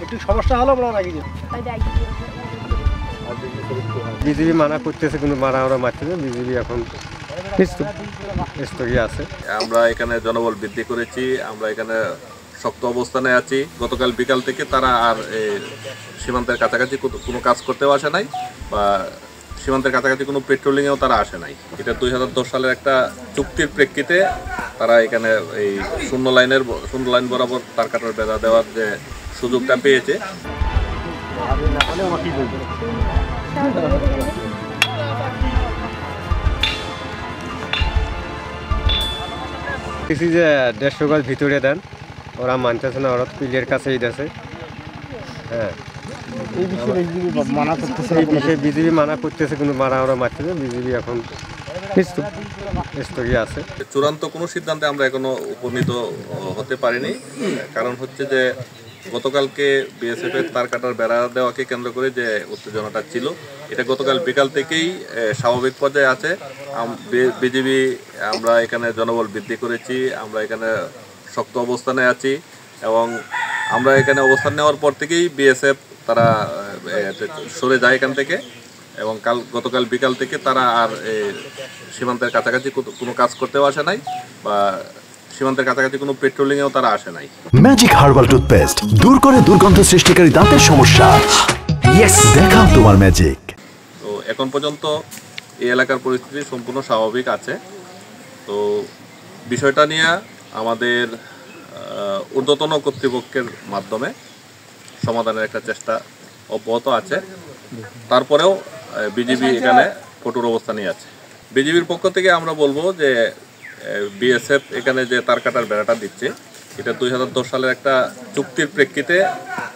একটু সমস্যা হলো আমরা রাখি বিজেপি মানা করতেছে, কিন্তু মানা ওরা মারতেছে। বিজেপি এখন স্থগিত আছে। আমরা এখানে জনবল বৃদ্ধি করেছি, আমরা এখানে শক্ত অবস্থানে আছি। গতকাল বিকাল থেকে তারা আর সীমান্তের কাছাকাছি কোনো কাজ করতেও আসে নাই, বা সীমান্তের কাছাকাছি কোনো পেট্রোলিংয়েও তারা আসে নাই। এটা 2010 সালের একটা চুক্তির প্রেক্ষিতে তারা এখানে এই শূন্য লাইন বরাবর তার কাটার বেড়া দেওয়ার যে সুযোগটা পেয়েছে। কিছু যে 150 গজ ভিতরে দেন, ওরা মানতেছে না, ওরা পিলের কাছেই দিয়েছে। হ্যাঁ, এই বিষয়ে বিজেপি মানা করতেছে, কিন্তু মানা ওরা মারতেছে। বিজেপি এখন স্থগিত আছে। চূড়ান্ত কোনো সিদ্ধান্তে আমরা এখনো উপনীত হতে পারিনি। কারণ হচ্ছে যে গতকালকে বিএসএফ এর তার কাটার বেড়া দেওয়াকে কেন্দ্র করে যে উত্তেজনাটা ছিল, এটা গতকাল বিকাল থেকেই স্বাভাবিক পর্যায়ে আছে। বিজেপি আমরা এখানে জনবল বৃদ্ধি করেছি, আমরা এখানে শক্ত অবস্থানে আছি, এবং আমরা এখানে অবস্থান নেওয়ার পর থেকেই বিএসএফ তারা সরে যায় এখান থেকে, এবং গতকাল বিকাল থেকে তারা আর সীমান্তের কাছাকাছি কোনো কাজ করতেও আসে নাই, বা সীমান্তের কাছাকাছি কোনো পেট্রোলিংয়েও তারা আসে নাই। ম্যাজিক হার্বাল টুথপেস্ট দূর করে দুর্গন্ধ সৃষ্টিকারী দাঁতের সমস্যা। ইয়েস, দেখাও তোমার ম্যাজিক। তো এখন পর্যন্ত এই এলাকার পরিস্থিতি সম্পূর্ণ স্বাভাবিক আছে। তো বিষয়টা নিয়ে আমাদের ঊর্ধ্বতন কর্তৃপক্ষের মাধ্যমে সমাধানের একটা চেষ্টা অব্যাহত আছে। তারপরেও বিজেপি এখানে কঠোর অবস্থানই আছে। বিজেপির পক্ষ থেকে আমরা বলবো যে বিএসএফ এখানে যে তার কাটার বেড়াটা দিচ্ছে, এটা 2010 সালের একটা চুক্তির প্রেক্ষিতে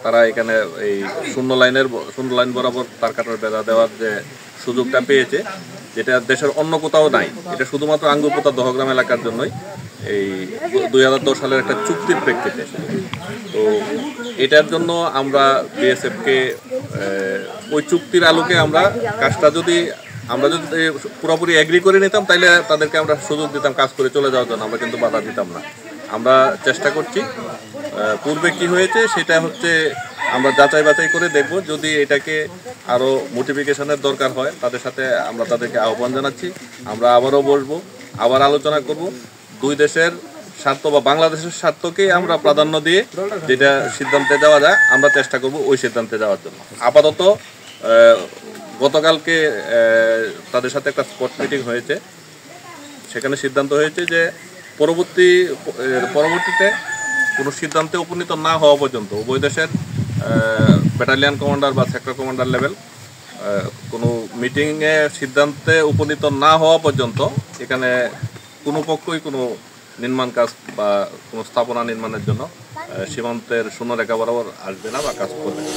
তারা এখানে এই শূন্য লাইন বরাবর তার কাটার বেড়া দেওয়ার যে সুযোগটা পেয়েছে, যেটা দেশের অন্য কোথাও নাই। এটা শুধুমাত্র আঙ্গুরপোতা দহগ্রাম এলাকার জন্যই এই 2010 সালের একটা চুক্তির প্রেক্ষিতে। তো এটার জন্য আমরা বিএসএফকে ওই চুক্তির আলোকে আমরা কাজটা যদি পুরোপুরি এগ্রি করে নিতাম, তাহলে তাদেরকে আমরা সুযোগ দিতাম কাজ করে চলে যাওয়ার জন্য, আমরা কিন্তু বাধা দিতাম না। আমরা চেষ্টা করছি, পূর্বে কি হয়েছে সেটা হচ্ছে আমরা যাচাই বাছাই করে দেখব। যদি এটাকে আরও মোটিফিকেশনের দরকার হয়, তাদের সাথে আমরা তাদেরকে আহ্বান জানাচ্ছি। আমরা আবারও বসবো, আবার আলোচনা করব। দুই দেশের স্বার্থ বা বাংলাদেশের স্বার্থকেই আমরা প্রাধান্য দিয়ে যেটা সিদ্ধান্তে যাওয়া যায়, আমরা চেষ্টা করব ওই সিদ্ধান্তে যাওয়ার জন্য। আপাতত গতকালকে তাদের সাথে একটা স্পট মিটিং হয়েছে, সেখানে সিদ্ধান্ত হয়েছে যে পরবর্তীতে কোনো সিদ্ধান্তে উপনীত না হওয়া পর্যন্ত উভয় দেশের ব্যাটালিয়ন কমান্ডার বা সেক্টর কমান্ডার লেভেল কোনো মিটিংয়ে সিদ্ধান্তে উপনীত না হওয়া পর্যন্ত এখানে কোনো পক্ষই কোনো নির্মাণ কাজ বা কোনো স্থাপনা নির্মাণের জন্য সীমান্তের শূন্যরেখা বরাবর আসবে না বা কাজ করবে না।